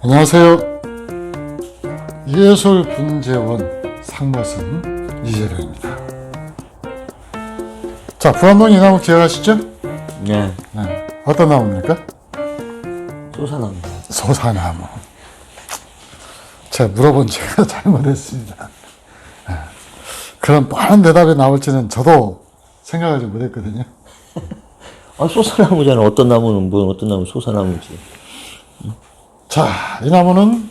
안녕하세요. 예술분재원 상머슴 이재룡입니다. 자, 부안동 이 나무 기억하시죠? 네. 네. 어떤 나무입니까? 소사나무. 소사나무. 제가 물어본 제가 잘못했습니다. 네. 그런 뻔한 대답이 나올지는 저도 생각하지 못했거든요. 아, 소사나무잖아. 어떤 나무는 뭐, 어떤 나무는 소사나무지. 자, 이 나무는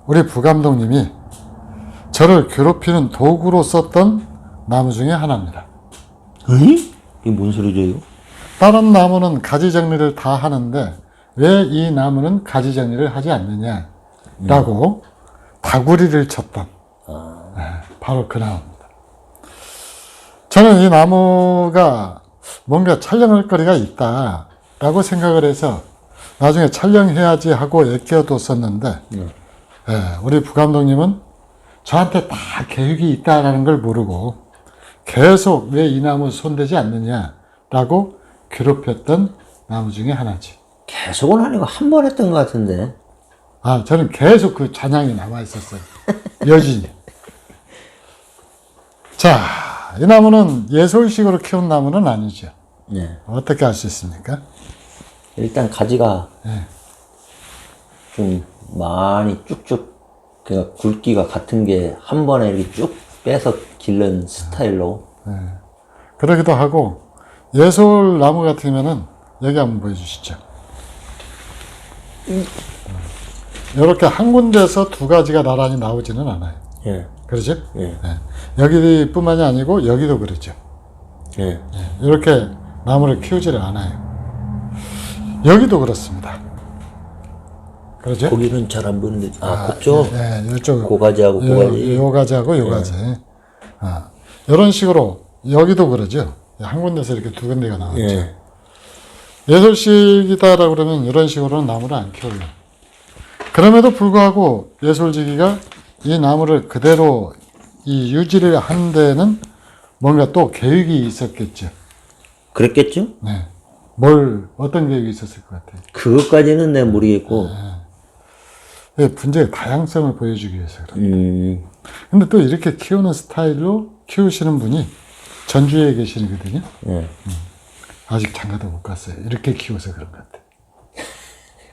우리 부감독님이 저를 괴롭히는 도구로 썼던 나무 중에 하나입니다. 에이? 이게 뭔 소리죠? 다른 나무는 가지 정리를 다 하는데 왜 이 나무는 가지 정리를 하지 않느냐라고 다구리를 쳤던 바로 그 나무입니다. 저는 이 나무가 뭔가 촬영할 거리가 있다라고 생각을 해서 나중에 촬영해야지 하고 애껴뒀었는데 우리 부감독님은 저한테 다 계획이 있다라는 걸 모르고 계속 왜 이 나무 손대지 않느냐라고 괴롭혔던 나무 중에 하나지. 계속은 아니고 한 번 했던 것 같은데. 아, 저는 계속 그 잔향이 남아있었어요. 여진이. 자, 이 나무는 예술식으로 키운 나무는 아니죠. 네. 어떻게 알 수 있습니까? 일단 가지가 네. 좀 많이 쭉쭉, 그러니까 굵기가 같은 게 한 번에 이렇게 쭉 빼서 기른 스타일로. 그러기도 하고, 예술 나무 같으면은, 여기 한번 보여주시죠. 이렇게 한 군데서 두 가지가 나란히 나오지는 않아요. 예. 그러죠? 예. 여기뿐만이 아니고, 여기도 그러죠. 예. 이렇게 나무를 키우지를 않아요. 여기도 그렇습니다. 그러죠? 거기는 잘 안 보이는데, 그쪽? 네, 이쪽. 고가지하고 고가지. 요 가지하고 요 가지. 이런 식으로, 여기도 그러죠. 한 군데서 이렇게 두 군데가 나왔죠. 예. 예술식이다라고 그러면 이런 식으로는 나무를 안 키워요. 그럼에도 불구하고 예술지기가 이 나무를 그대로 이 유지를 한 데는 뭔가 또 계획이 있었겠죠. 그랬겠죠? 네. 어떤 계획이 있었을 것 같아요. 그것까지는 내가 모르겠고. 분재의 다양성을 보여주기 위해서 그래요. 근데 또 이렇게 키우는 스타일로 키우시는 분이 전주에 계시거든요. 예. 아직 장가도 못 갔어요. 이렇게 키워서 그런 것 같아요.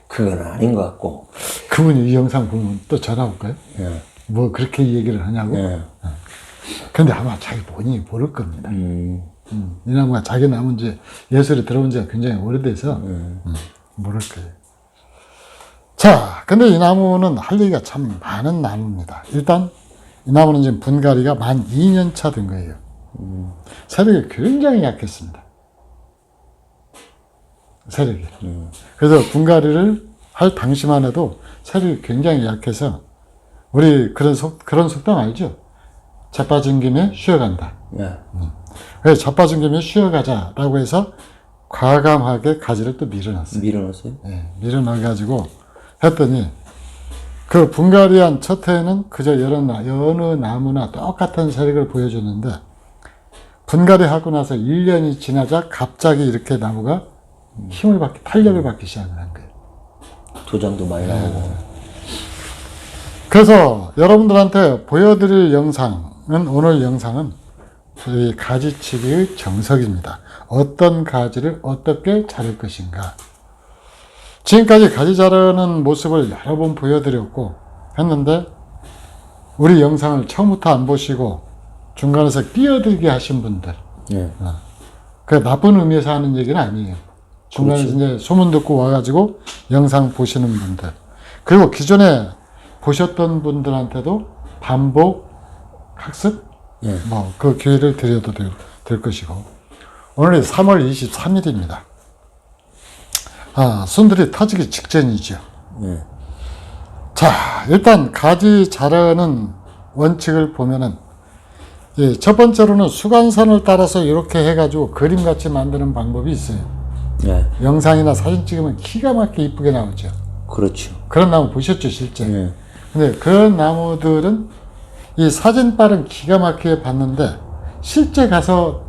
그건 아닌 것 같고. 그분이 이 영상 보면 또 전화 올까요? 예. 뭐 그렇게 얘기를 하냐고? 예. 근데 아마 자기 본인이 모를 겁니다. 이 나무가 자기 나무인 지 예술에 들어온 지가 굉장히 오래돼서 모를 거예요. 자, 근데 이 나무는 할 얘기가 참 많은 나무입니다. 일단 이 나무는 지금 분갈이가 만 2년 차 된 거예요. 세력이 굉장히 약했습니다. 세력이. 그래서 분갈이를 할 당시만 해도 세력이 굉장히 약해서 우리 그런 속담 알죠? 자빠진 김에 쉬어간다. 예. 그래서 자빠진 김에 쉬어가자라고 해서 과감하게 가지를 또 밀어놨어요. 밀어놨어요? 네, 밀어넣어가지고 했더니 그 분갈이한 첫 해에는 그저 여느 나무나 똑같은 세력을 보여줬는데 분갈이하고 나서 1년이 지나자 갑자기 이렇게 나무가 탄력을 받기 시작을 한 거예요. 도장도 많이 나오고. 그래서 여러분들한테 보여드릴 오늘 영상은 이 가지치기의 정석입니다. 어떤 가지를 어떻게 자를 것인가. 지금까지 가지 자르는 모습을 여러 번 보여드렸고 했는데 우리 영상을 처음부터 안 보시고 중간에서 끼어들게 하신 분들, 예. 그 나쁜 의미에서 하는 얘기는 아니에요. 중간에서 이제 소문 듣고 와가지고 영상 보시는 분들, 그리고 기존에 보셨던 분들한테도 반복 학습, 예. 그 기회를 드려도 될 것이고, 오늘이 3월 23일입니다. 순들이 터지기 직전이죠. 예. 자, 일단 가지 자르는 원칙을 보면은, 첫 번째로는 수간선을 따라서 이렇게 해가지고 그림같이 만드는 방법이 있어요. 예. 영상이나 사진 찍으면 기가 막히게 이쁘게 나오죠. 그렇죠. 그런 나무 보셨죠, 실제? 예. 근데 그런 나무들은 이 사진빨은 기가 막히게 봤는데 실제 가서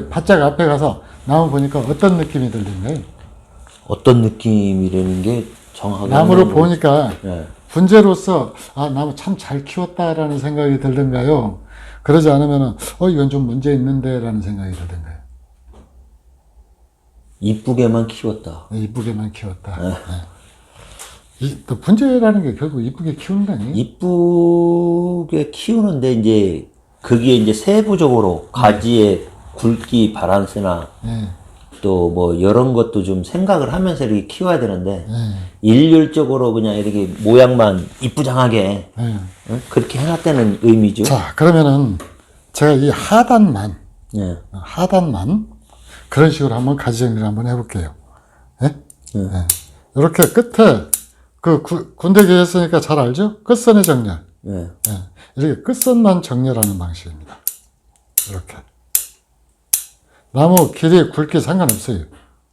바짝 앞에 가서 나무 보니까 어떤 느낌이 들던가요? 어떤 느낌이라는 게 정확하게 나무를 보니까 예. 분재로서 아 나무 참 잘 키웠다라는 생각이 들던가요? 그러지 않으면은 이건 좀 문제 있는데라는 생각이 들던가요? 이쁘게만 키웠다. 이쁘게만 키웠다. 네. 또 분재라는 게 결국 이쁘게 키우는 거 아니에요? 이쁘게 키우는데 이제 거기에 이제 세부적으로 가지의 굵기 바란스나 네. 또 뭐 이런 것도 좀 생각을 하면서 이렇게 키워야 되는데 네. 일률적으로 그냥 이렇게 모양만 이쁘장하게 네. 그렇게 해놨다는 의미죠. 자, 그러면은 제가 이 하단만 예. 그런 식으로 한번 가지 정리를 한번 해볼게요. 예? 예. 이렇게 끝에 군데기 했으니까 잘 알죠? 끝선의 정렬. 예. 예. 이렇게 끝선만 정렬하는 방식입니다. 이렇게. 나무 길이 굵기 상관없어요.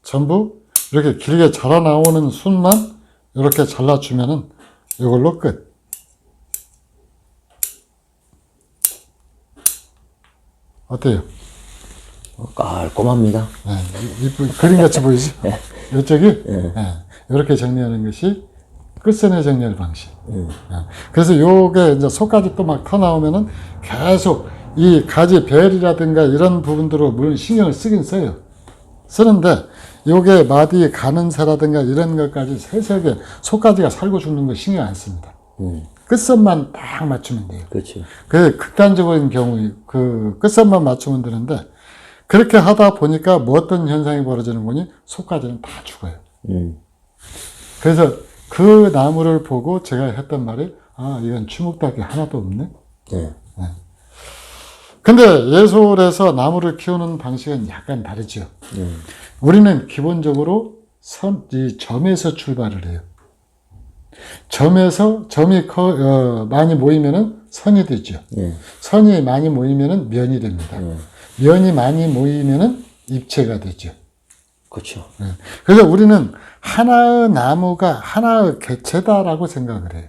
전부 이렇게 길게 자라 나오는 순만 이렇게 잘라주면은 이걸로 끝. 어때요? 깔끔합니다. 네, 이쁜 그림같이 보이죠? 이쪽이 이렇게 정리하는 것이 끝선의 정렬 방식. 그래서 요게 이제 속까지 또 막 터 나오면은 계속 이 가지 벨이라든가 이런 부분들로 물론 신경을 쓰긴 써요. 쓰는데 요게 마디 가는 새라든가 이런 것까지 세세하게 속가지가 살고 죽는 거 신경 안 씁니다. 끝선만 딱 맞추면 돼요. 그렇죠. 그 극단적인 경우 그 끝선만 맞추면 되는데 그렇게 하다 보니까 뭐 어떤 현상이 벌어지는 거니 속가지는 다 죽어요. 그래서 그 나무를 보고 제가 했던 말이 이건 추묵닭이 하나도 없네. 네. 근데 예솔에서 나무를 키우는 방식은 약간 다르죠. 우리는 기본적으로 이 점에서 출발을 해요. 점이 많이 모이면은 선이 되죠. 선이 많이 모이면은 면이 됩니다. 면이 많이 모이면은 입체가 되죠. 그렇죠. 그래서 우리는 하나의 나무가 하나의 개체다라고 생각을 해요.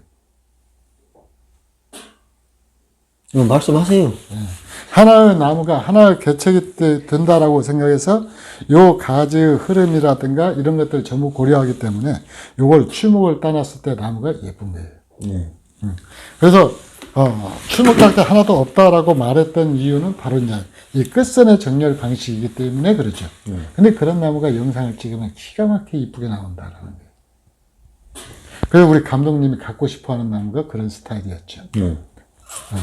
말씀하세요. 하나의 나무가 하나의 개체가 된다라고 생각해서 요 가지의 흐름이라든가 이런 것들을 전부 고려하기 때문에 요걸 추목을 따놨을 때 나무가 예쁜 거예요. 그래서 추목할 때 하나도 없다라고 말했던 이유는 바로 이제 이 끝선의 정렬 방식이기 때문에 그러죠. 근데 그런 나무가 영상을 찍으면 기가 막히게 이쁘게 나온다라는 거예요. 그래서 우리 감독님이 갖고 싶어 하는 나무가 그런 스타일이었죠.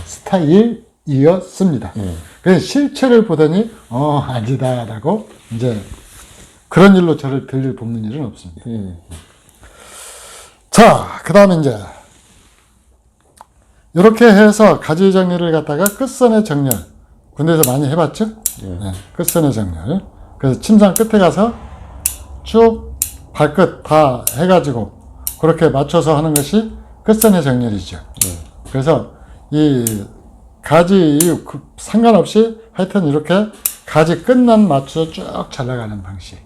스타일이었습니다. 그래서 실체를 보더니 아니다라고 이제 그런 일로 저를 들릴 볶는 일은 없습니다. 자, 그 다음에 이제 이렇게 해서 가지 정렬을 갖다가 끝선의 정렬 군대에서 많이 해봤죠? 네, 끝선의 정렬. 그래서 침상 끝에 가서 쭉 발끝 다 해가지고 그렇게 맞춰서 하는 것이 끝선의 정렬이죠. 그래서 이 가지 상관없이 하여튼 이렇게 가지 끝만 맞춰서 쭉 잘라가는 방식.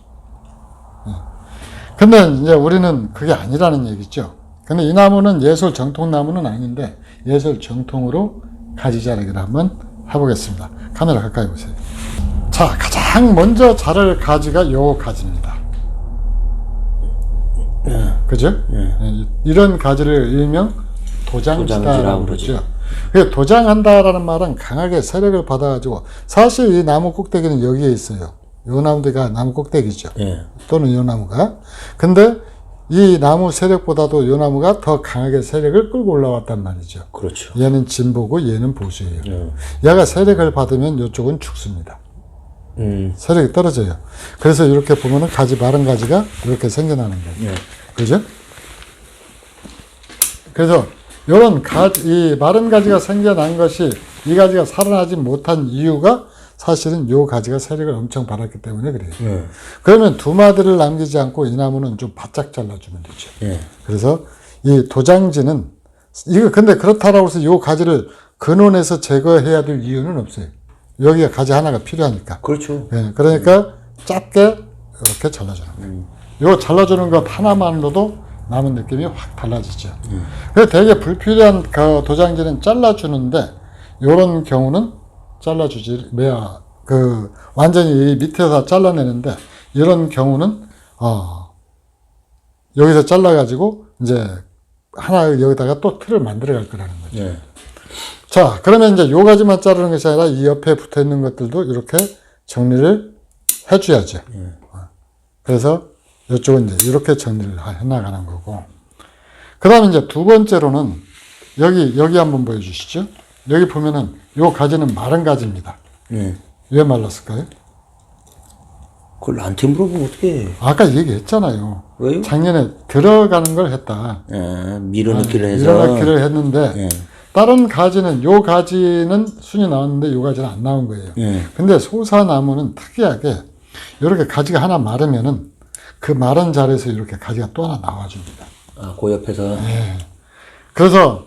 근데 이제 우리는 그게 아니라는 얘기죠. 근데 이 나무는 예솔 정통 나무는 아닌데 예솔 정통으로 가지 자르기를 한번 해보겠습니다. 카메라 가까이 보세요. 자, 가장 먼저 자를 가지가 요 가지입니다. 그죠? 이런 가지를 일명 도장지다라고 그러죠. 도장한다라는 말은 강하게 세력을 받아가지고 사실 이 나무 꼭대기는 여기에 있어요. 요 나무가 나무 꼭대기죠. 또는 요 나무가. 근데 이 나무 세력보다도 요 나무가 더 강하게 세력을 끌고 올라왔단 말이죠. 그렇죠. 얘는 진보고 얘는 보수예요. 얘가 세력을 받으면 이쪽은 죽습니다. 세력이 떨어져요. 그래서 이렇게 보면은 마른 가지가 이렇게 생겨나는 거예요. 그죠? 그래서 요런 이 마른 가지가 생겨난 것이 이 가지가 살아나지 못한 이유가 사실은 요 가지가 세력을 엄청 받았기 때문에 그래요. 그러면 두 마디를 남기지 않고 이 나무는 좀 바짝 잘라주면 되죠. 그래서 이 도장지는 근데 그렇다라고 해서 요 가지를 근원에서 제거해야 될 이유는 없어요. 여기가 가지 하나가 필요하니까. 그렇죠. 그러니까 짧게 이렇게 잘라주는 거예요. 요 잘라주는 것 하나만으로도 남은 느낌이 확 달라지죠. 그래서 되게 불필요한 그 도장지는 잘라주는데 요런 경우는 잘라주지 완전히 이 밑에서 잘라내는데 이런 경우는 여기서 잘라가지고 이제 하나 여기다가 또 틀을 만들어 갈 거라는 거죠. 예. 자, 그러면 이제 요 가지만 자르는 것이 아니라 이 옆에 붙어 있는 것들도 이렇게 정리를 해줘야죠. 그래서 이쪽은 이제 이렇게 정리를 해나가는 거고. 그 다음에 이제 두 번째로는 여기 한번 보여주시죠. 여기 보면은 요 가지는 마른 가지입니다. 예. 왜 말랐을까요? 그걸 나한테 물어보면 어떡해. 아까 얘기했잖아요. 왜요? 작년에 들어가는 걸 했다. 예, 밀어넣기를 해서. 밀어넣기를 했는데 예. 다른 가지는 요 가지는 순이 나왔는데 요 가지는 안 나온 거예요. 예. 근데 소사나무는 특이하게 이렇게 가지가 하나 마르면은 그 마른 자리에서 이렇게 가지가 또 하나 나와줍니다. 아, 그 옆에서. 그래서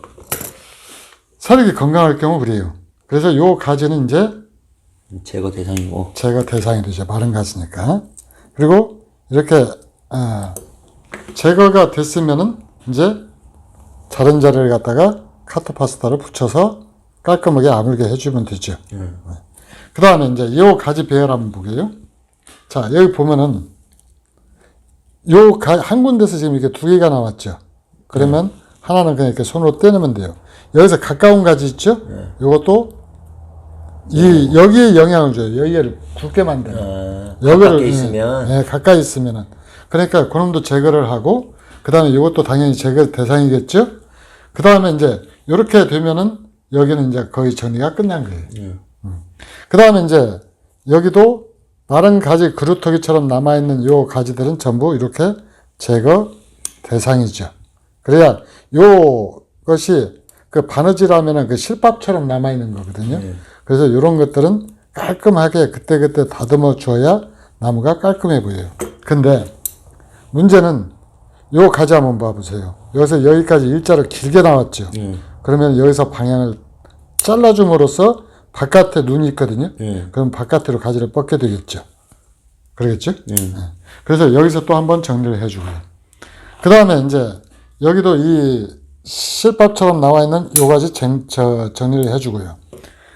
사력이 건강할 경우 그래요. 그래서 요 가지는 이제 제거 대상이고. 제거 대상이 되죠. 마른 가지니까. 그리고 이렇게 제거가 됐으면은 이제 자른 자리를 갖다가 카토파스타를 붙여서 깔끔하게 아물게 해주면 되죠. 그 다음에 이제 이 가지 배열 한번 보게요. 자, 여기 보면은 한 군데서 지금 이렇게 두 개가 나왔죠. 그러면 하나는 그냥 이렇게 손으로 떼내면 돼요. 여기서 가까운 가지 있죠? 요것도 여기에 영향을 줘요. 여기를 굵게 만드는. 가깝게 있으면. 예, 가까이 있으면은. 그러니까 그놈도 제거를 하고, 그 다음에 이것도 당연히 제거 대상이겠죠? 그 다음에 이제, 요렇게 되면은, 여기는 이제 거의 정리가 끝난 거예요. 그 다음에 이제, 여기도 마른 가지 그루터기처럼 남아있는 요 가지들은 전부 이렇게 제거 대상이죠. 그래야 요것이 그 바느질하면은 그 실밥처럼 남아있는 거거든요. 그래서 이런 것들은 깔끔하게 그때그때 다듬어 줘야 나무가 깔끔해 보여요. 근데 문제는 요 가지 한번 봐보세요. 여기서 여기까지 일자로 길게 나왔죠. 그러면 여기서 방향을 잘라줌으로써 바깥에 눈이 있거든요. 그럼 바깥으로 가지를 뻗게 되겠죠. 그러겠죠? 그래서 여기서 또 한번 정리를 해주고요. 그 다음에 이제 여기도 이 실밥처럼 나와 있는 요 가지 정리를 해주고요.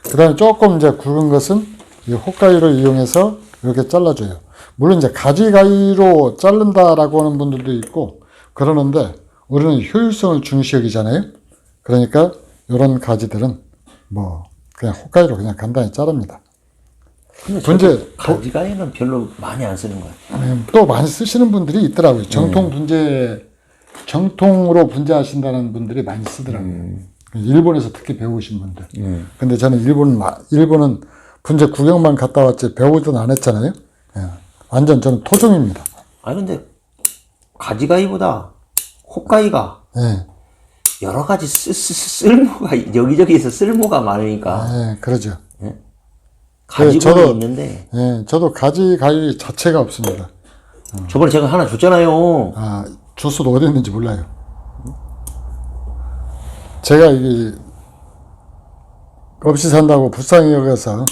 그 다음에 조금 이제 굵은 것은 이 헛가위를 이용해서 이렇게 잘라줘요. 물론 이제 가지가위로 자른다라고 하는 분들도 있고 그러는데 우리는 효율성을 중시 여기잖아요. 그러니까 이런 가지들은 뭐 그냥 헛가위로 그냥 간단히 자릅니다. 근데 가지가위는 별로 많이 안 쓰는 것 같아요. 또 많이 쓰시는 분들이 있더라고요. 정통으로 분재하신다는 분들이 많이 쓰더라고요. 일본에서 특히 배우신 분들. 근데 저는 일본은 분재 구경만 갔다 왔지 배우든 안 했잖아요. 예. 완전 저는 토종입니다. 아니, 근데 가지가위보다 헛가위가 예. 여러 가지 쓸모가, 여기저기에서 쓸모가 많으니까. 예, 그러죠. 가지고는 있는데. 예, 저도 가지가위 자체가 없습니다. 저번에 제가 하나 줬잖아요. 아, 줬어도 어디 있는지 몰라요. 제가 이게 없이 산다고 불쌍히 여겨서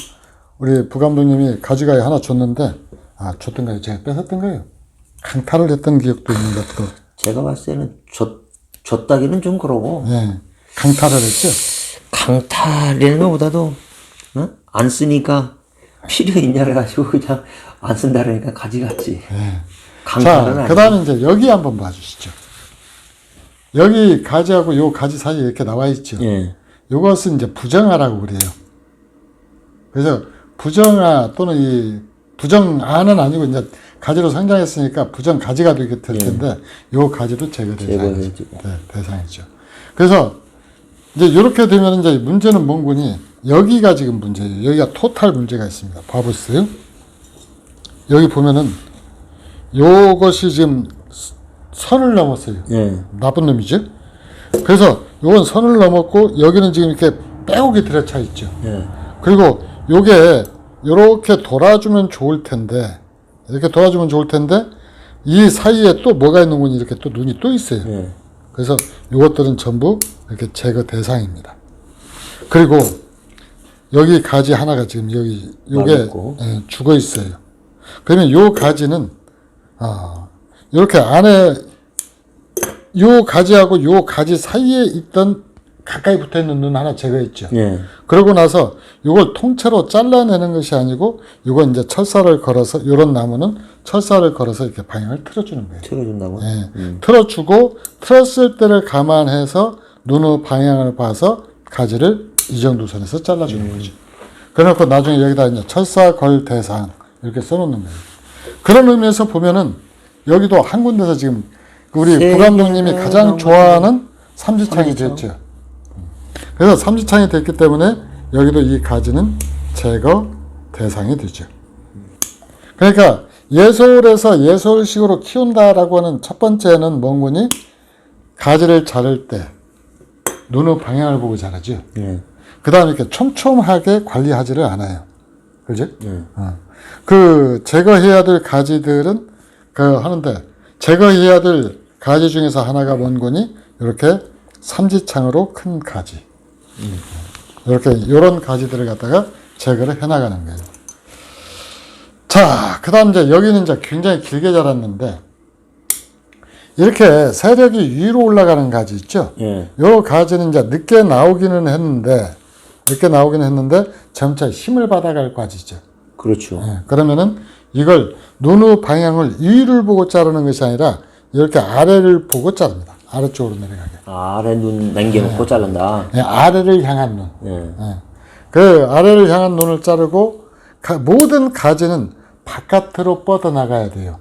우리 부감독님이 가지가위 하나 줬는데 줬던가요? 제가 뺏었던 거예요. 강탈을 했던 기억도 있는 것 같고. 제가 봤을 때는 줬다기는 좀 그러고. 예, 강탈을 했죠. 강탈이라는 것보다도 안 쓰니까 필요 있냐 해가지고 그냥 안 쓴다 그러니까 가지갔지. 강탈은 자, 아니고. 그 다음에 이제 여기 한번 봐주시죠. 여기 가지하고 요 가지 사이에 이렇게 나와 있죠. 예. 요것은 이제 부정아라고 그래요. 그래서 부정아 또는 이 부정아는 아니고 이제 가지로 성장했으니까 부정 가지가 되게 될 텐데 요 가지도 제거 대상이죠. 네, 대상이죠. 그래서 이제 이렇게 되면 이제 문제는 뭔구니 여기가 지금 문제예요. 여기가 토탈 문제가 있습니다. 봐보세요. 여기 보면은 요것이 지금 선을 넘었어요. 예. 나쁜 놈이죠. 그래서 요건 선을 넘었고 여기는 지금 이렇게 빼곡이 들어차 있죠. 예. 그리고 요게 요렇게 돌아주면 좋을 텐데 이렇게 돌아주면 좋을 텐데 이 사이에 또 뭐가 있는 건지 이렇게 또 눈이 또 있어요. 예. 그래서 요것들은 전부 이렇게 제거 대상입니다. 그리고 여기 가지 하나가 지금 여기 요게 죽어 있어요. 그러면 요 가지는 이렇게 안에 요 가지하고 요 가지 사이에 있던 가까이 붙어 있는 눈 하나 제거했죠. 예. 그러고 나서 이걸 통째로 잘라내는 것이 아니고 이건 이제 철사를 걸어서 이런 나무는 철사를 걸어서 이렇게 방향을 틀어주는 거예요. 틀어준다고? 예. 틀어주고 틀었을 때를 감안해서 눈의 방향을 봐서 가지를 이 정도 선에서 잘라주는 거죠. 그래놓고 나중에 여기다 이제 철사 걸 대상 이렇게 써놓는 거예요. 그런 의미에서 보면은 여기도 한 군데서 지금 우리 부감독님이 가장 좋아하는 삼지창이 됐죠. 그래서 삼지창이 됐기 때문에 여기도 이 가지는 제거 대상이 되죠. 그러니까 예솔에서 예솔식으로 키운다라고 하는 첫 번째는 뭔거니? 가지를 자를 때 눈의 방향을 보고 자르죠. 예. 그 다음에 이렇게 촘촘하게 관리하지를 않아요. 그죠? 그 제거해야 될 가지들은 하는데 제거해야 될 가지 중에서 하나가 뭔거니? 이렇게 삼지창으로 큰 가지. 이렇게 이런 가지들을 갖다가 제거를 해나가는 거예요. 자, 그 다음 이제 여기는 이제 굉장히 길게 자랐는데 이렇게 세력이 위로 올라가는 가지 있죠? 예. 요 가지는 이제 늦게 나오기는 했는데 점차 힘을 받아갈 가지죠. 그렇죠. 예, 그러면은 이걸 눈의 방향을 위를 보고 자르는 것이 아니라 이렇게 아래를 보고 자릅니다. 아래쪽으로 내려가게. 아래 눈 남겨놓고 자른다. 예, 아래를 향한 눈. 예. 예. 그 아래를 향한 눈을 자르고 모든 가지는 바깥으로 뻗어나가야 돼요.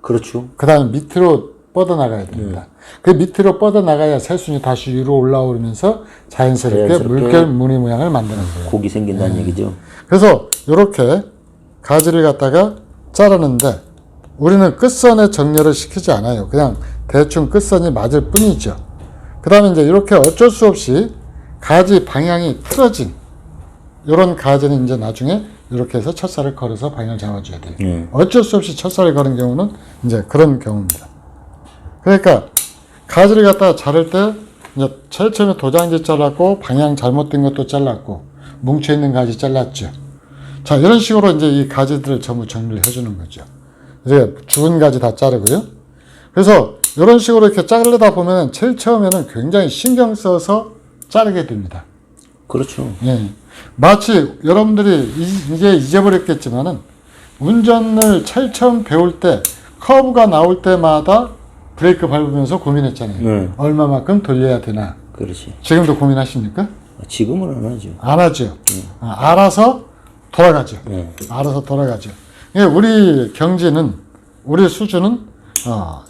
그렇죠. 그 다음에 밑으로 뻗어나가야 됩니다. 그 밑으로 뻗어나가야 새순이 다시 위로 올라오면서 자연스럽게 물결 무늬 모양을 만드는 거예요. 곡이 생긴다는 얘기죠. 그래서 이렇게 가지를 갖다가 자르는데 우리는 끝선에 정렬을 시키지 않아요. 그냥 대충 끝선이 맞을 뿐이죠. 그 다음에 이제 이렇게 어쩔 수 없이 가지 방향이 틀어진 이런 가지는 이제 나중에 이렇게 해서 철사를 걸어서 방향을 잡아줘야 돼요. 어쩔 수 없이 철사를 거는 경우는 이제 그런 경우입니다. 그러니까 가지를 갖다가 자를 때 이제 제일 처음에 도장지 잘랐고 방향 잘못된 것도 잘랐고 뭉쳐있는 가지 잘랐죠. 자, 이런 식으로 이제 이 가지들을 전부 정리를 해주는 거죠. 이제 죽은 가지 다 자르고요. 그래서 이런 식으로 이렇게 자르다 보면 제일 처음에는 굉장히 신경 써서 자르게 됩니다. 그렇죠. 예. 마치 여러분들이 이제 잊어버렸겠지만은 운전을 제일 처음 배울 때 커브가 나올 때마다 브레이크 밟으면서 고민했잖아요. 얼마만큼 돌려야 되나. 그렇지. 지금도 고민하십니까? 지금은 안 하죠. 안 하죠. 알아서 돌아가죠. 알아서 돌아가죠. 우리 경지는, 우리 수준은,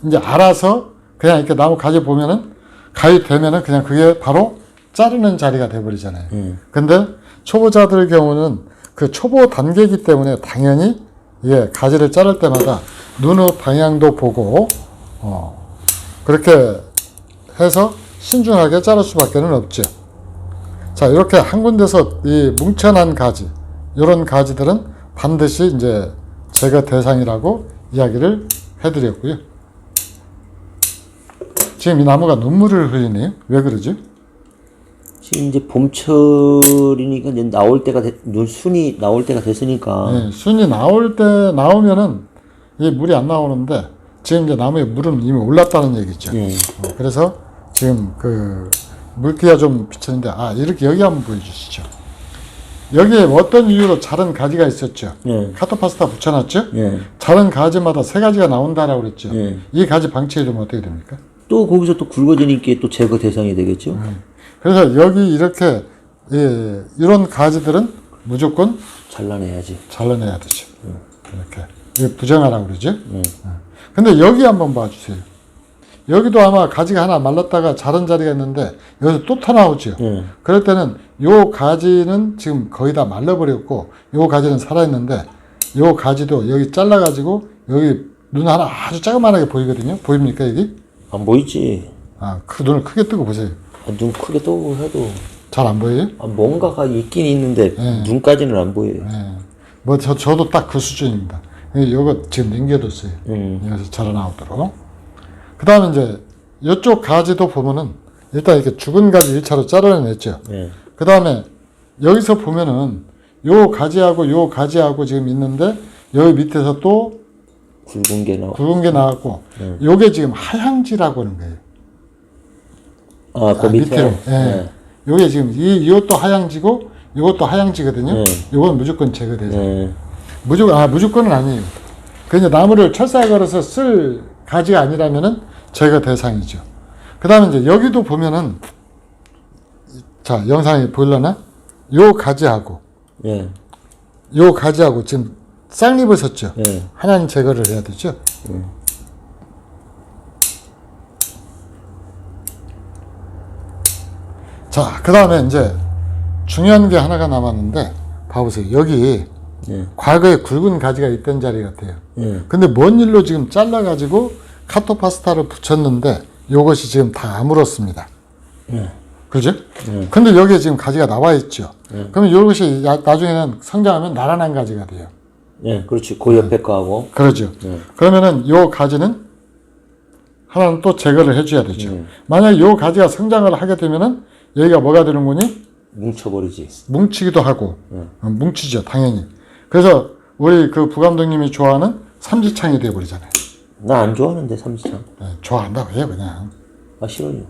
이제 알아서 그냥 이렇게 나무 가지 보면은, 가위 되면은 그냥 그게 바로 자르는 자리가 돼버리잖아요. 근데 초보자들 경우는 그 초보 단계이기 때문에 당연히 이게 가지를 자를 때마다 눈의 방향도 보고, 그렇게 해서 신중하게 자를 수밖에는 없죠. 자, 이렇게 한 군데서 이 뭉쳐난 가지, 이런 가지들은 반드시 이제 제거 대상이라고 이야기를 해드렸고요. 지금 이 나무가 눈물을 흘리네요. 왜 그러죠? 지금 이제 봄철이니까 이제 나올 때가 순이 나올 때가 됐으니까. 네, 순이 나오면은 이 물이 안 나오는데 지금 이제 나무에 물은 이미 올랐다는 얘기죠. 그래서 지금 그 물기가 좀 비치는데 이렇게 여기 한번 보여주시죠. 여기에 어떤 이유로 자른 가지가 있었죠. 카토파스타 붙여놨죠. 자른 가지마다 세 가지가 나온다라고 그랬죠. 이 가지 방치해주면 어떻게 됩니까? 또 거기서 또 굵어지니까 또 제거 대상이 되겠죠. 그래서 여기 이렇게 이런 가지들은 무조건 잘라내야 되죠. 이렇게 이게 부정하라고 그러죠. 근데 여기 한번 봐주세요. 여기도 아마 가지가 하나 말랐다가 자른 자리가 있는데 여기서 또 터나오죠. 그럴 때는 요 가지는 지금 거의 다 말라버렸고 요 가지는 살아있는데 요 가지도 여기 잘라가지고 여기 눈 하나 아주 조그만하게 보이거든요. 보입니까 여기? 안 보이지. 그 눈을 크게 뜨고 보세요. 눈 크게 뜨고 해도 잘 안 보여요? 뭔가가 있긴 있는데 눈까지는 안 보여요. 뭐 저도 딱 그 수준입니다. 요거 지금 남겨뒀어요. 여기서 자라 나오도록. 그 다음에 이제 이쪽 가지도 보면은 일단 이렇게 죽은 가지 1차로 잘라냈죠. 그 다음에 여기서 보면은 요 가지하고 지금 있는데 여기 밑에서 또 굵은 게 나왔고 요게 지금 하향지라고 하는 거예요. 그 밑에. 요게 지금 이것도 하향지고 이것도 하향지거든요. 요건 무조건 제거되죠. 무조건은 아니에요. 그 이제 나무를 철사에 걸어서 쓸 가지가 아니라면은 제거 대상이죠. 그 다음에 이제 여기도 보면은, 자, 영상이 보일려나? 요 가지하고, 요 가지하고 지금 쌍잎을 섰죠. 하나는 제거를 해야 되죠. 자, 그 다음에 이제 중요한 게 하나가 남았는데, 봐보세요. 여기 과거에 굵은 가지가 있던 자리 같아요. 근데 뭔 일로 지금 잘라가지고 카토파스타를 붙였는데, 요것이 지금 다 아물었습니다. 그죠? 근데 여기에 지금 가지가 나와 있죠. 그러면 이것이 나중에는 성장하면 나란한 가지가 돼요. 그렇지. 그 옆에 거하고. 그러죠. 그러면은 요 가지는 하나는 또 제거를 해줘야 되죠. 만약에 요 가지가 성장을 하게 되면은 여기가 뭐가 되는 거니? 뭉쳐버리지. 뭉치기도 하고, 뭉치죠, 당연히. 그래서 우리 그 부감독님이 좋아하는 삼지창이 돼버리잖아요. 나 안 좋아하는데, 삼지창. 좋아한다고 해요, 그냥. 아, 싫어요.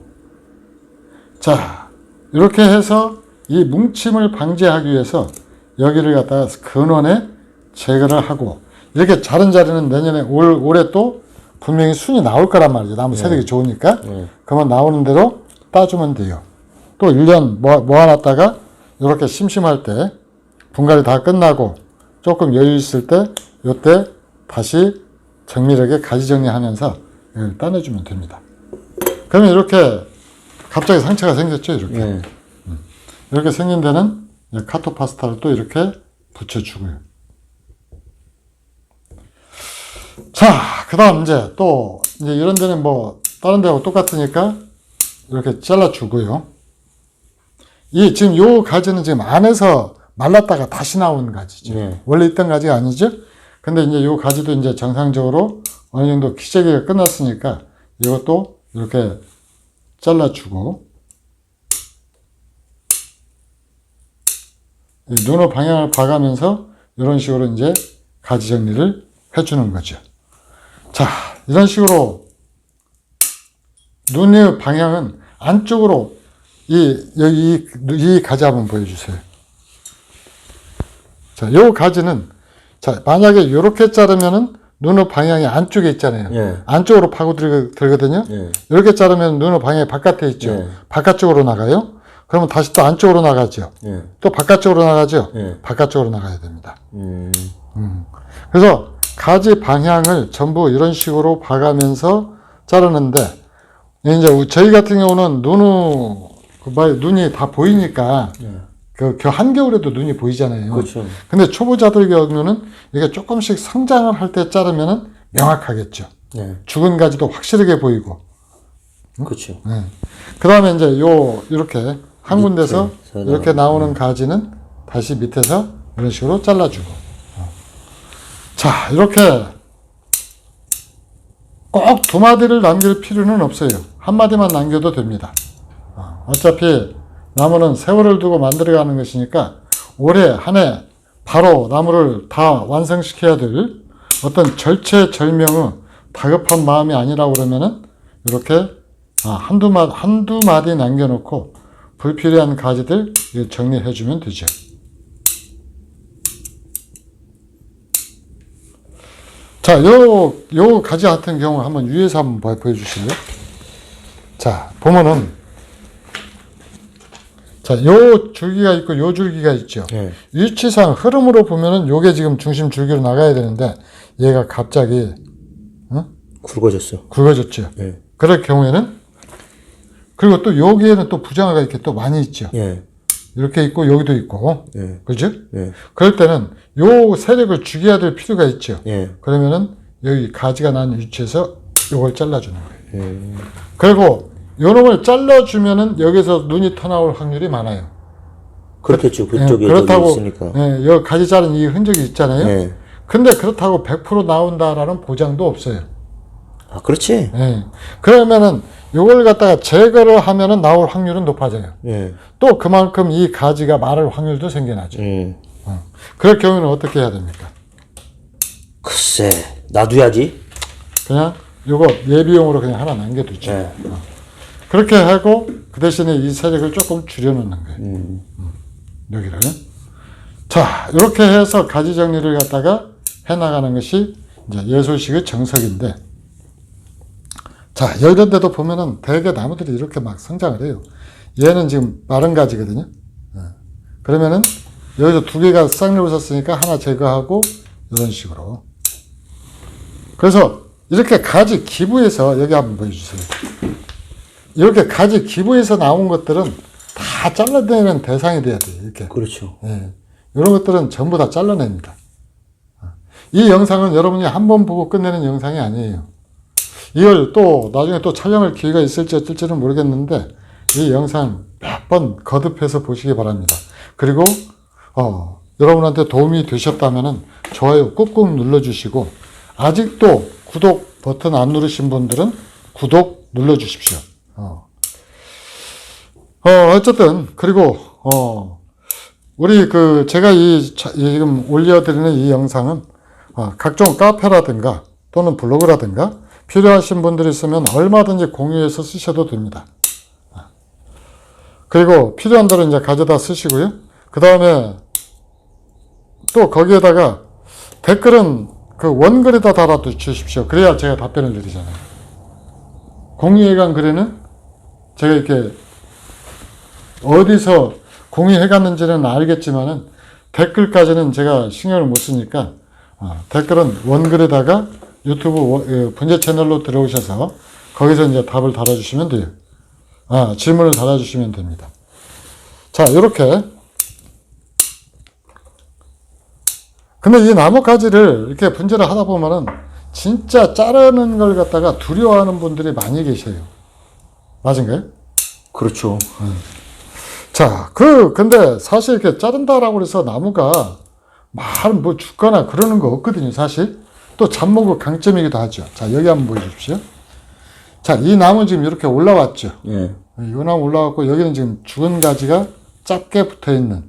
자, 이렇게 해서 이 뭉침을 방지하기 위해서 여기를 갖다가 근원에 제거를 하고, 이렇게 자른 자리는 내년에 올해 또 분명히 순이 나올 거란 말이죠. 나무 세력이 좋으니까. 그러면 나오는 대로 따주면 돼요. 또 1년 모아놨다가 이렇게 심심할 때 분갈이 다 끝나고 조금 여유 있을 때 요때 다시 정밀하게 가지 정리하면서 이걸 따내주면 됩니다. 그러면 이렇게 갑자기 상처가 생겼죠, 이렇게. 이렇게 생긴 데는 카토파스타를 또 이렇게 붙여주고요. 자, 그 다음 이제 또, 이제 이런 데는 뭐, 다른 데하고 똑같으니까 이렇게 잘라주고요. 지금 요 가지는 지금 안에서 말랐다가 다시 나온 가지죠. 원래 있던 가지가 아니죠? 근데 이제 요 가지도 이제 정상적으로 어느 정도 기저귀가 끝났으니까 이것도 이렇게 잘라주고, 눈의 방향을 봐가면서 이런 식으로 이제 가지 정리를 해주는 거죠. 자, 이런 식으로 눈의 방향은 안쪽으로 이 가지 한번 보여주세요. 자, 요 가지는, 자, 만약에 이렇게 자르면은 눈의 방향이 안쪽에 있잖아요. 안쪽으로 파고 들거든요. 이렇게 자르면 눈의 방향이 바깥에 있죠. 바깥쪽으로 나가요. 그러면 다시 또 안쪽으로 나가죠. 또 바깥쪽으로 나가죠. 바깥쪽으로 나가야 됩니다. 그래서 가지 방향을 전부 이런 식으로 봐가면서 자르는데, 이제 저희 같은 경우는 눈이 다 보이니까, 그 한겨울에도 눈이 보이잖아요. 그렇죠. 근데 초보자들 경우는 이게 조금씩 성장을 할 때 자르면은 명확하겠죠. 죽은 가지도 확실하게 보이고. 그렇죠. 그 다음에 이제 이렇게 한 군데서 이렇게 나오는 가지는 다시 밑에서 이런 식으로 잘라주고. 자, 이렇게 꼭 두 마디를 남길 필요는 없어요. 한 마디만 남겨도 됩니다. 어차피 나무는 세월을 두고 만들어가는 것이니까 올해 한 해 바로 나무를 다 완성시켜야 될 어떤 절체절명의 다급한 마음이 아니라고 그러면은 이렇게 한두 마디 남겨놓고 불필요한 가지들 정리해주면 되죠. 자, 요 가지 같은 경우 한번 위에서 한번 보여주실래요? 자, 보면은, 자, 요 줄기가 있고 요 줄기가 있죠. 위치상 흐름으로 보면은 요게 지금 중심 줄기로 나가야 되는데 얘가 갑자기 굵어졌죠. 그럴 경우에는, 그리고 또 여기에는 또 부장어가 이렇게 또 많이 있죠. 이렇게 있고 여기도 있고, 그죠? 그럴 때는 요 세력을 죽여야 될 필요가 있죠. 그러면은 여기 가지가 난 위치에서 요걸 잘라주는 거예요. 그리고 요놈을 잘라주면은 여기서 눈이 터나올 확률이 많아요. 그렇겠죠. 그쪽에 그렇다고, 있으니까. 여기 가지 자른 이 흔적이 있잖아요. 근데 그렇다고 100% 나온다라는 보장도 없어요. 아, 그렇지. 그러면은 요걸 갖다가 제거를 하면은 나올 확률은 높아져요. 또 그만큼 이 가지가 마를 확률도 생겨나죠. 그럴 경우는 어떻게 해야 됩니까? 글쎄, 놔둬야지. 그냥 요거 예비용으로 그냥 하나 남겨두죠. 그렇게 하고 그 대신에 이 세력을 조금 줄여놓는 거예요. 여기를. 자, 이렇게 해서 가지 정리를 갖다가 해나가는 것이 이제 예솔식의 정석인데, 자, 이런 데도 보면은 대개 나무들이 이렇게 막 성장을 해요. 얘는 지금 마른 가지거든요. 그러면은 여기서 두 개가 쌍욕 웃었으니까 하나 제거하고 이런 식으로. 그래서 이렇게 가지 기부에서 여기 한번 보여주세요. 이렇게 가지 기부에서 나온 것들은 다 잘라내는 대상이 돼야 돼요. 이렇게. 그렇죠. 예. 이런 것들은 전부 다 잘라냅니다. 이 영상은 여러분이 한 번 보고 끝내는 영상이 아니에요. 이걸 또 나중에 또 촬영할 기회가 있을지 어쩔지는 모르겠는데 이 영상 몇 번 거듭해서 보시기 바랍니다. 그리고 여러분한테 도움이 되셨다면 좋아요 꾹꾹 눌러주시고, 아직도 구독 버튼 안 누르신 분들은 구독 눌러주십시오. 어쨌든 그리고 우리 제가 지금 올려드리는 이 영상은 각종 카페라든가 또는 블로그라든가 필요하신 분들이 있으면 얼마든지 공유해서 쓰셔도 됩니다. 그리고 필요한 대로 이제 가져다 쓰시고요. 그 다음에 또 거기에다가 댓글은 그 원글에다 달아 주십시오. 그래야 제가 답변을 드리잖아요. 공유해간 글에는 제가 이렇게 어디서 공유해갔는지는 알겠지만은 댓글까지는 제가 신경을 못 쓰니까 댓글은 원글에다가 유튜브 분재 채널로 들어오셔서 거기서 이제 답을 달아주시면 돼요. 질문을 달아주시면 됩니다. 자, 이렇게. 근데 이 나뭇가지를 이렇게 분재를 하다 보면은 진짜 자르는 걸 갖다가 두려워하는 분들이 많이 계셔요. 맞은가요? 그렇죠. 자, 근데 사실 이렇게 자른다라고 해서 나무가 뭐 죽거나 그러는 거 없거든요, 사실. 또 잡목의 강점이기도 하죠. 자, 여기 한번 보여주십시오. 자, 이 나무 지금 이렇게 올라왔죠. 예. 이 나무 올라왔고, 여기는 지금 죽은 가지가 작게 붙어 있는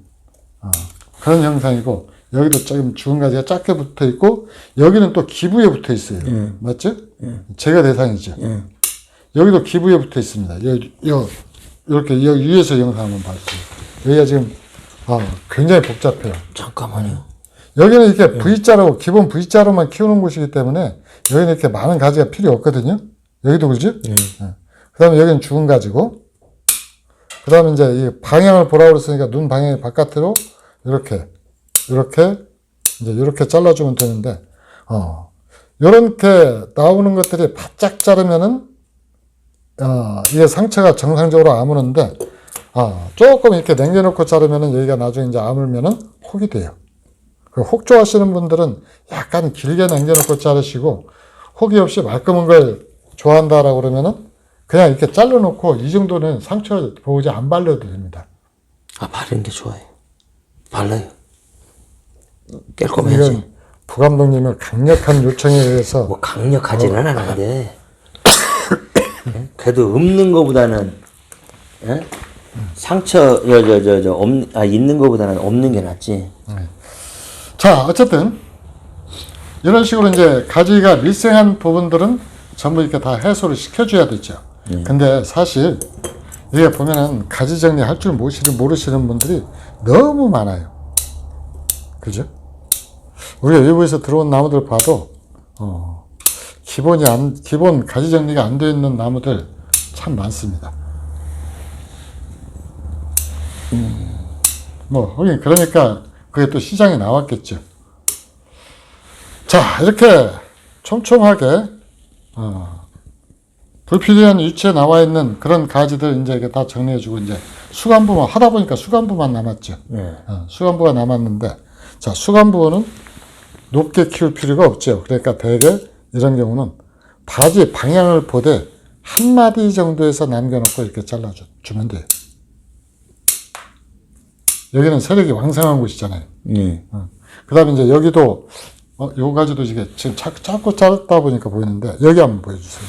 그런 형상이고, 여기도 지금 죽은 가지가 작게 붙어 있고, 여기는 또 기부에 붙어 있어요. 맞죠? 제가 대상이죠. 여기도 기부에 붙어 있습니다. 이렇게 위에서 영상 한번 봐주세요. 여기가 지금 굉장히 복잡해요. 잠깐만요. 여기는 이렇게 V자로, 기본 V자로만 키우는 곳이기 때문에 여기는 이렇게 많은 가지가 필요 없거든요. 여기도 그러죠? 그 다음에 여기는 죽은 가지고, 그 다음에 이제 이 방향을 보라고 그랬으니까 눈 방향이 바깥으로 이렇게 잘라주면 되는데, 요렇게 나오는 것들이 바짝 자르면은, 이게 상처가 정상적으로 아무는데, 조금 이렇게 남겨놓고 자르면은 여기가 나중에 이제 아물면은 혹이 돼요. 혹 좋아하시는 분들은 약간 길게 남겨놓고 자르시고, 혹이 없이 말끔한 걸 좋아한다라고 그러면은 그냥 이렇게 잘라놓고 이 정도는 상처 보호제 안 발라도 됩니다. 바르는 게 좋아요. 발라요. 깰거매야지. 이건 부감독님의 강력한 요청에 의해서 뭐 강력하지는 않은데 그래도 없는 거보다는 상처 있는 거보다는 없는 게 낫지. 자, 어쨌든 이런 식으로 이제 가지가 밀생한 부분들은 전부 이렇게 다 해소를 시켜줘야 되죠. 근데 사실 이게 보면은 가지 정리할 줄 모르시는 분들이 너무 많아요. 그죠? 우리가 외부에서 들어온 나무들 봐도 기본 가지 정리가 안 되어 있는 나무들 참 많습니다. 하긴 그러니까 그게 또 시장에 나왔겠죠. 자, 이렇게 촘촘하게 불필요한 위치에 나와 있는 그런 가지들 이제 이게 다 정리해주고, 이제 수간부만 하다 보니까 수간부만 남았죠. 수간부가 남았는데, 자, 수간부는 높게 키울 필요가 없죠. 그러니까 대개 이런 경우는 바지 방향을 보되 한 마디 정도에서 남겨놓고 이렇게 잘라주면 돼요. 여기는 세력이 왕성한 곳이잖아요. 그 다음에 이제 여기도, 요 가지도 이게 지금 자꾸 자르다 보니까 보이는데, 여기 한번 보여주세요.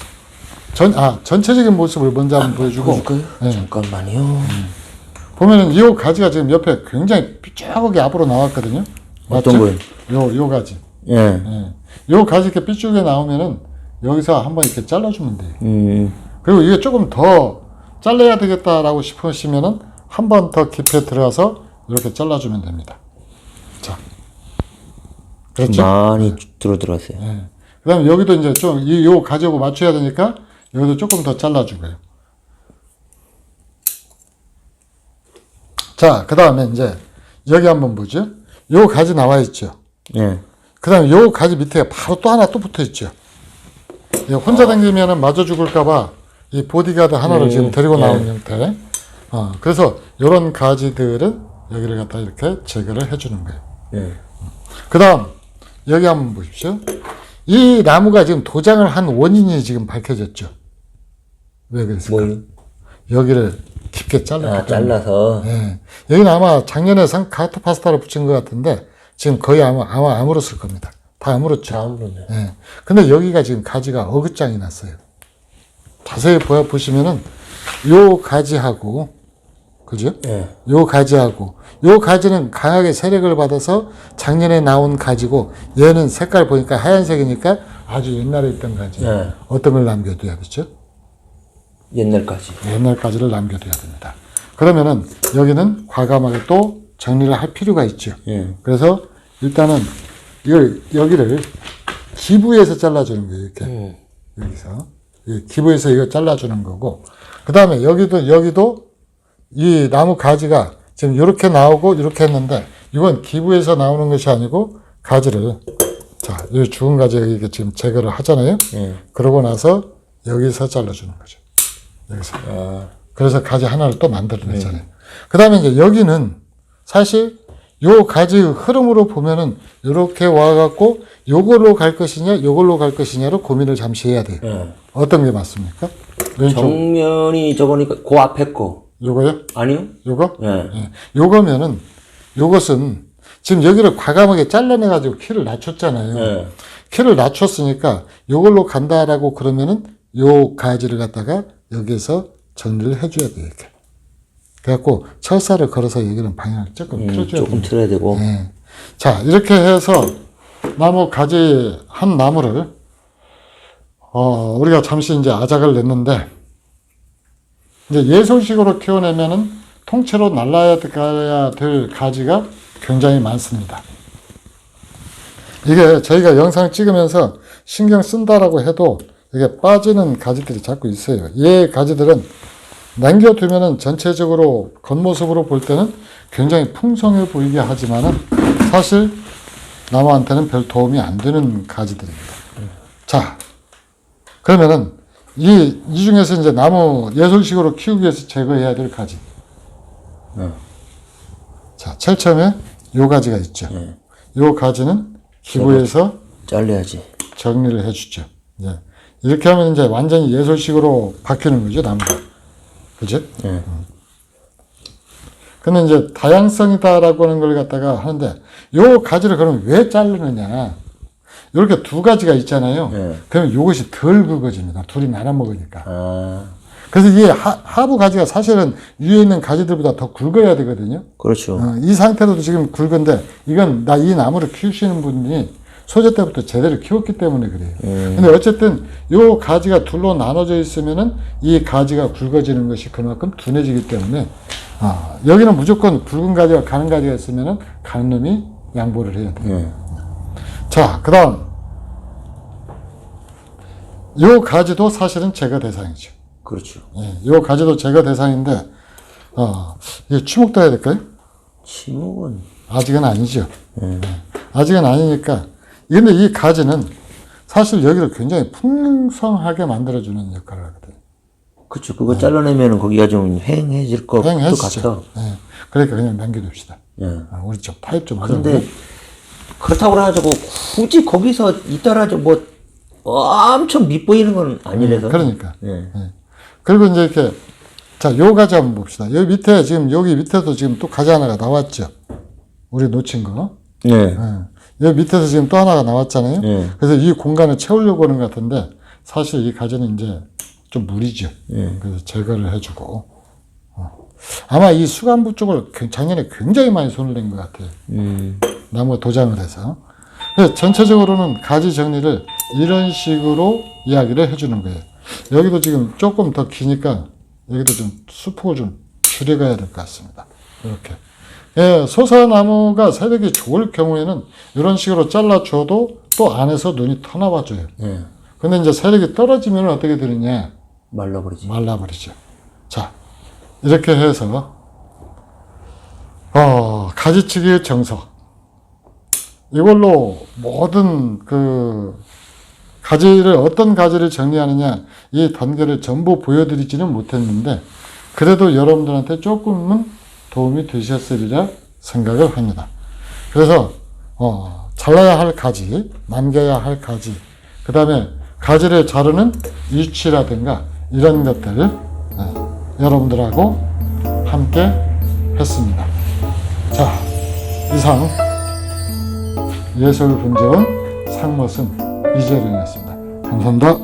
전체적인 모습을 먼저 한번 보여주고. 네. 잠깐만요. 보면은 이 가지가 지금 옆에 굉장히 삐죽하게 앞으로 나왔거든요. 어떤 거요? 요 가지. 예. 요 가지 이렇게 삐죽하게 나오면은 여기서 한번 이렇게 잘라주면 돼요. 그리고 이게 조금 더 잘라야 되겠다라고 싶으시면은 한 번 더 깊이 들어가서 이렇게 잘라주면 됩니다. 자, 그렇죠? 많이 들어들었어요. 네. 그 다음에 여기도 이제 좀, 요 가지하고 맞춰야 되니까 여기도 조금 더 잘라주고요. 자, 그 다음에 이제 여기 한번 보죠. 요 가지 나와 있죠. 예. 그 다음에 요 가지 밑에 바로 또 하나 또 붙어 있죠. 혼자 다니면은 맞아 죽을까봐 이 보디가드 하나를 지금 데리고 나온 형태. 그래서 요런 가지들은 여기를 갖다 이렇게 제거를 해주는 거예요. 예. 그 다음, 여기 한번 보십시오. 이 나무가 지금 도장을 한 원인이 지금 밝혀졌죠. 왜 그랬을까? 뭐요? 여기를 깊게 잘랐기 때문에. 잘라서. 예. 여기는 아마 작년에 가토 파스타를 붙인 것 같은데, 지금 거의 아마 아물었을 겁니다. 다 아물었죠. 다음으로는. 예. 근데 여기가 지금 가지가 어긋장이 났어요. 자세히 보시면은, 요 가지하고, 그죠? 예. 요 가지하고, 요 가지는 강하게 세력을 받아서 작년에 나온 가지고, 얘는 색깔 보니까 하얀색이니까 아주 옛날에 있던 가지. 예. 어떤 걸 남겨둬야겠죠? 옛날까지. 옛날 가지를 남겨둬야 됩니다. 그러면은 여기는 과감하게 또 정리를 할 필요가 있죠. 예. 그래서 일단은 여기를 기부에서 잘라주는 거예요. 이렇게. 여기서. 기부에서 이거 잘라주는 거고. 그 다음에 여기도 이 나무 가지가 지금 이렇게 나오고 이렇게 했는데 이건 기부에서 나오는 것이 아니고 가지를 자, 이 죽은 가지 이렇게 지금 제거를 하잖아요. 그러고 나서 여기서 잘라주는 거죠. 여기서. 그래서 가지 하나를 또 만들어내잖아요. 그 다음에 이제 여기는 사실 요 가지 흐름으로 보면은 이렇게 와갖고 요걸로 갈 것이냐 요걸로 갈 것이냐로 고민을 잠시 해야 돼요. 어떤 게 맞습니까? 왼쪽. 정면이 저거니까 그 앞에 거. 요거요? 아니요? 요거? 예. 예. 요거면은 요것은 지금 여기를 과감하게 잘라내가지고 키를 낮췄잖아요. 예. 키를 낮췄으니까 요걸로 간다라고 그러면은 요 가지를 갖다가 여기에서 정리를 해줘야 돼요. 이렇게. 그래갖고 철사를 걸어서 여기는 방향을 조금 틀어줘야 조금 돼요. 틀어야 되고. 예. 자, 이렇게 해서 나무 가지 한 나무를 우리가 잠시 이제 아작을 냈는데 이제 예솔식으로 키워내면은 통째로 날라야 될 가지가 굉장히 많습니다. 이게 저희가 영상 찍으면서 신경 쓴다라고 해도 이게 빠지는 가지들이 자꾸 있어요. 얘 가지들은 남겨두면은 전체적으로 겉모습으로 볼 때는 굉장히 풍성해 보이게 하지만은 사실 나무한테는 별 도움이 안 되는 가지들입니다. 자, 그러면은 이 중에서 이제 나무 예솔식으로 키우기 위해서 제거해야 될 가지. 자, 제일 처음에 요 가지가 있죠. 요 가지는 기부에서 잘라야지. 정리를 해주죠. 예. 이렇게 하면 이제 완전히 예솔식으로 바뀌는 거죠, 나무가. 그죠? 예. 근데 이제 다양성이다라고 하는 걸 갖다가 하는데, 요 가지를 그럼 왜 자르느냐. 이렇게 두 가지가 있잖아요. 그러면 이것이 덜 굵어집니다. 둘이 나눠 먹으니까. 그래서 이 하부 가지가 사실은 위에 있는 가지들보다 더 굵어야 되거든요. 그렇죠. 이 상태로도 지금 굵은데, 이건 이 나무를 키우시는 분이 소재 때부터 제대로 키웠기 때문에 그래요. 근데 어쨌든 요 가지가 둘로 나눠져 있으면은 이 가지가 굵어지는 것이 그만큼 둔해지기 때문에 여기는 무조건 굵은 가지가 가는 가지가 있으면은 가는 놈이 양보를 해야 돼요. 자, 그 다음 요 가지도 사실은 제거 대상이죠. 그렇죠. 예, 요 가지도 제거 대상인데 이게 추목돼야 될까요? 치목은 아직은 아니죠. 아직은 아니니까. 근데 이 가지는 사실 여기를 굉장히 풍성하게 만들어주는 역할을 하거든요. 그렇죠. 그거 잘라내면 거기가 좀 휑해질 것도 휑해지죠. 같아. 예. 그러니까 그냥 남겨둡시다. 예. 우리 좀 타입 좀 하자고. 근데 그렇다고 해가지고 굳이 거기서 있더라도 뭐 엄청 밉보이는 건 아니라서. 그러니까. 예. 예. 그리고 이제 이렇게 자, 요 가지 한번 봅시다. 여기 밑에 지금 여기 밑에도 지금 또 가지 하나가 나왔죠. 우리 놓친 거. 예. 예. 여기 밑에서 지금 또 하나가 나왔잖아요. 예. 그래서 이 공간을 채우려고 하는 것 같은데 사실 이 가지는 이제 좀 무리죠. 그래서 제거를 해주고 아마 이 수간부 쪽을 작년에 굉장히 많이 손을 낸 것 같아요. 나무가 도장을 해서. 그래서 전체적으로는 가지 정리를 이런 식으로 이야기를 해주는 거예요. 여기도 지금 조금 더 기니까 여기도 좀 수폭을 좀 줄여가야 될 것 같습니다. 이렇게. 예, 소사나무가 세력이 좋을 경우에는 이런 식으로 잘라줘도 또 안에서 눈이 터나와줘요. 예. 근데 이제 세력이 떨어지면 어떻게 되느냐? 말라버리지. 말라버리죠. 자, 이렇게 해서, 가지치기의 정석. 이걸로 모든 어떤 가지를 정리하느냐, 이 단계를 전부 보여드리지는 못했는데, 그래도 여러분들한테 조금은 도움이 되셨으리라 생각을 합니다. 그래서, 잘라야 할 가지, 남겨야 할 가지, 그 다음에 가지를 자르는 위치라든가, 이런 것들을 여러분들하고 함께 했습니다. 자, 이상 예술분재원 상머슴 이재룡이었습니다. 감사합니다.